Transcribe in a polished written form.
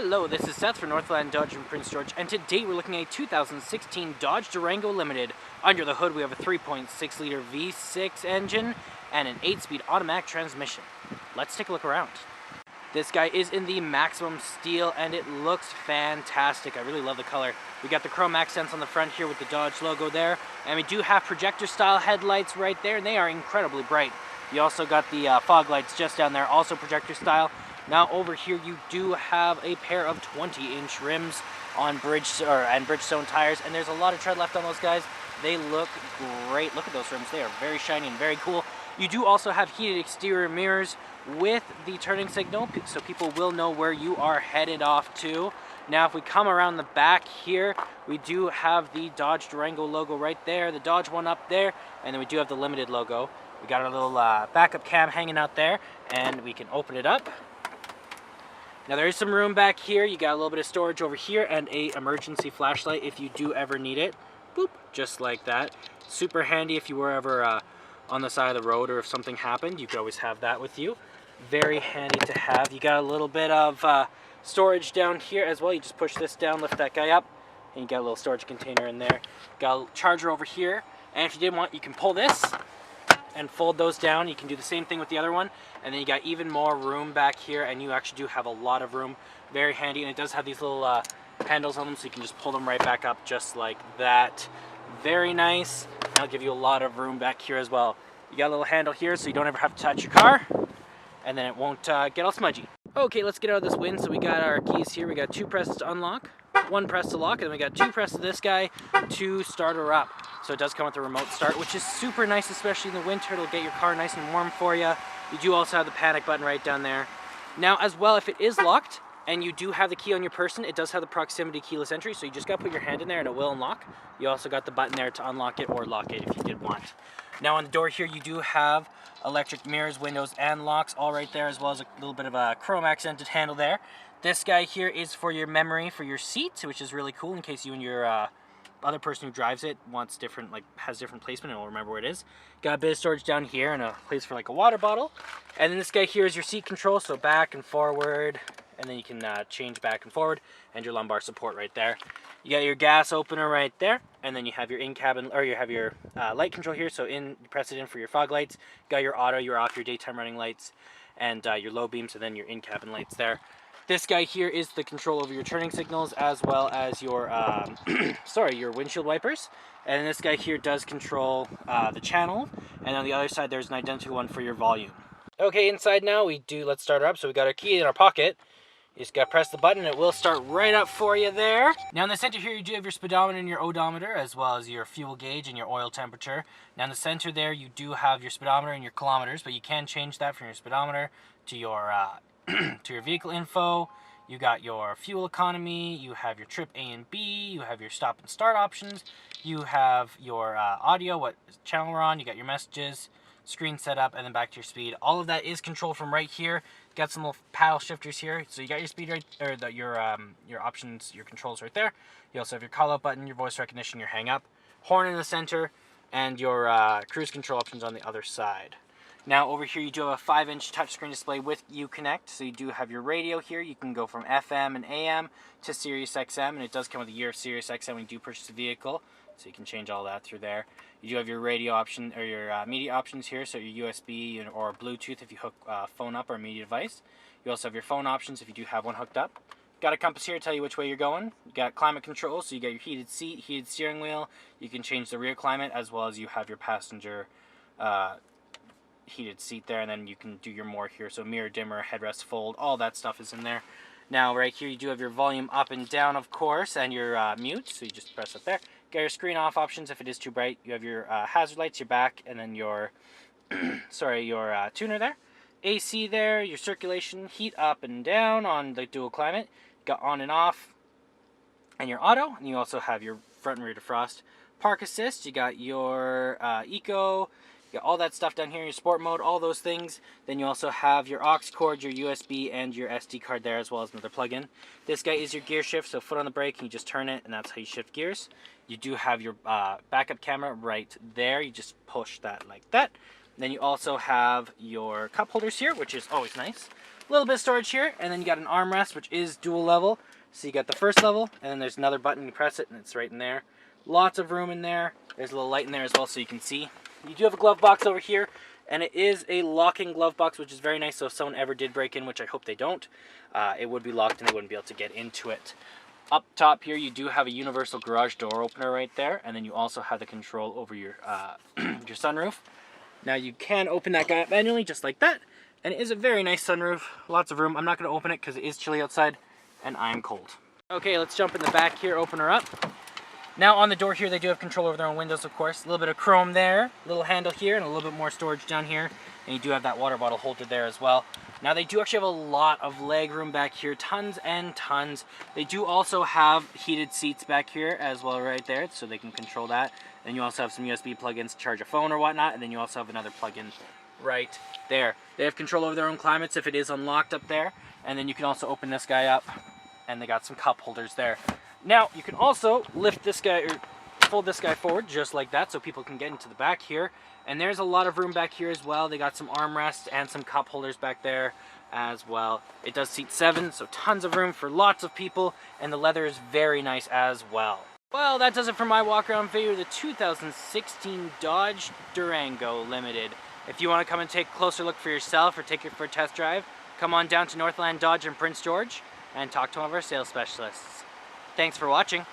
Hello, this is Seth from Northland Dodge in Prince George, and today we're looking at a 2016 Dodge Durango Limited. Under the hood we have a 3.6 liter V6 engine and an 8-speed automatic transmission. Let's take a look around. This guy is in the maximum steel and it looks fantastic. I really love the color. We got the chrome accents on the front here with the Dodge logo there, and we do have projector style headlights right there, and they are incredibly bright. You also got the fog lights just down there, also projector style. Now over here you do have a pair of 20-inch rims on Bridgestone tires, and there's a lot of tread left on those guys. They look great. Look at those rims. They are very shiny and very cool. You do also have heated exterior mirrors with the turning signal, so people will know where you are headed off to. Now if we come around the back here, we do have the Dodge Durango logo right there, the Dodge one up there, and then we do have the Limited logo. We got our little backup cam hanging out there, and we can open it up. Now there is some room back here. You got a little bit of storage over here and a emergency flashlight if you do ever need it. Boop, just like that. Super handy if you were ever on the side of the road, or if something happened, you could always have that with you. Very handy to have. You got a little bit of storage down here as well. You just push this down, lift that guy up, and you got a little storage container in there. Got a charger over here, and if you didn't want, you can pull this and fold those down. You can do the same thing with the other one, and then you got even more room back here, and you actually do have a lot of room. Very handy, and it does have these little handles on them, so you can just pull them right back up just like that. Very nice. That'll give you a lot of room back here as well. You got a little handle here so you don't ever have to touch your car, and then it won't get all smudgy. Okay, let's get out of this wind. So we got our keys here. We got 2 presses to unlock, 1 press to lock, and then we got 2 presses to this guy to start her up. So it does come with a remote start, which is super nice, especially in the winter. It'll get your car nice and warm for you. You do also have the panic button right down there. Now as well, if it is locked and you do have the key on your person, it does have the proximity keyless entry, so you just gotta put your hand in there and it will unlock. You also got the button there to unlock it or lock it if you did want. Now on the door here, you do have electric mirrors, windows, and locks all right there, as well as a little bit of a chrome accented handle there. This guy here is for your memory for your seat, which is really cool in case you and your other person who drives it wants different, has different placement, and it'll remember where it is. Got a bit of storage down here and a place for like a water bottle. And then this guy here is your seat control, so back and forward, and then you can change back and forward, and your lumbar support right there. You got your gas opener right there, and then you have your in-cabin, or you have your light control here, so you press it in for your fog lights. You got your auto, your off, your daytime running lights, and your low beams, and then your in-cabin lights there. This guy here is the control over your turning signals, as well as your your windshield wipers. And this guy here does control the channel, and on the other side there's an identical one for your volume. Okay, inside now let's start her up. So we got our key in our pocket. You just gotta press the button, it will start right up for you there. Now in the center here, you do have your speedometer and your odometer, as well as your fuel gauge and your oil temperature. Now in the center there, you do have your speedometer and your kilometers, but you can change that from your speedometer to your to your vehicle info. You got your fuel economy, you have your trip A and B, you have your stop and start options, you have your audio, what channel we're on, you got your messages, screen setup, and then back to your speed. All of that is controlled from right here. Got some little paddle shifters here, so you got your speed right, or your options, your controls right there. You also have your call out button, your voice recognition, your hang up, horn in the center, and your cruise control options on the other side. Now over here you do have a 5-inch touchscreen display with Uconnect, so you do have your radio here. You can go from FM and AM to Sirius XM, and it does come with a year of Sirius XM when you do purchase a vehicle, so you can change all that through there. You do have your radio option, or your media options here, so your USB or Bluetooth if you hook phone up or a media device. You also have your phone options if you do have one hooked up. Got a compass here to tell you which way you're going. You got climate control, so you got your heated seat, heated steering wheel. You can change the rear climate, as well as you have your passenger heated seat there, and then you can do your more here, so mirror dimmer, headrest fold, all that stuff is in there. Now right here you do have your volume up and down, of course, and your mute, so you just press up there. Got your screen off options if it is too bright. You have your hazard lights, your back, and then your your tuner there. AC there, your circulation, heat up and down on the dual climate. Got on and off, and your auto, and you also have your front and rear defrost. Park assist, you got your eco, you got all that stuff down here in your sport mode, all those things. Then you also have your aux cord, your USB, and your SD card there, as well as another plug-in. This guy is your gear shift, so foot on the brake, and you just turn it, and that's how you shift gears. You do have your backup camera right there. You just push that like that. Then you also have your cup holders here, which is always nice. A little bit of storage here, and then you got an armrest, which is dual level. So you got the first level, and then there's another button, you press it, and it's right in there. Lots of room in there. There's a little light in there as well, so you can see. You do have a glove box over here, and it is a locking glove box, which is very nice. So if someone ever did break in, which I hope they don't, it would be locked and they wouldn't be able to get into it. Up top here, you do have a universal garage door opener right there, and then you also have the control over your your sunroof. Now you can open that guy up manually, just like that, and it is a very nice sunroof. Lots of room. I'm not going to open it because it is chilly outside, and I'm cold. Okay, let's jump in the back here, open her up. Now on the door here, they do have control over their own windows, of course. A little bit of chrome there, a little handle here, and a little bit more storage down here. And you do have that water bottle holder there as well. Now they do actually have a lot of leg room back here, tons and tons. They do also have heated seats back here as well right there, so they can control that. And you also have some USB plug-ins to charge a phone or whatnot, and then you also have another plug-in right there. They have control over their own climates if it is unlocked up there. And then you can also open this guy up, and they got some cup holders there. Now, you can also lift this guy, or fold this guy forward just like that so people can get into the back here. And there's a lot of room back here as well. They got some armrests and some cup holders back there as well. It does seat 7, so tons of room for lots of people, and the leather is very nice as well. Well, that does it for my walk-around video of the 2016 Dodge Durango Limited. If you want to come and take a closer look for yourself or take it for a test drive, come on down to Northland Dodge in Prince George and talk to one of our sales specialists. Thanks for watching.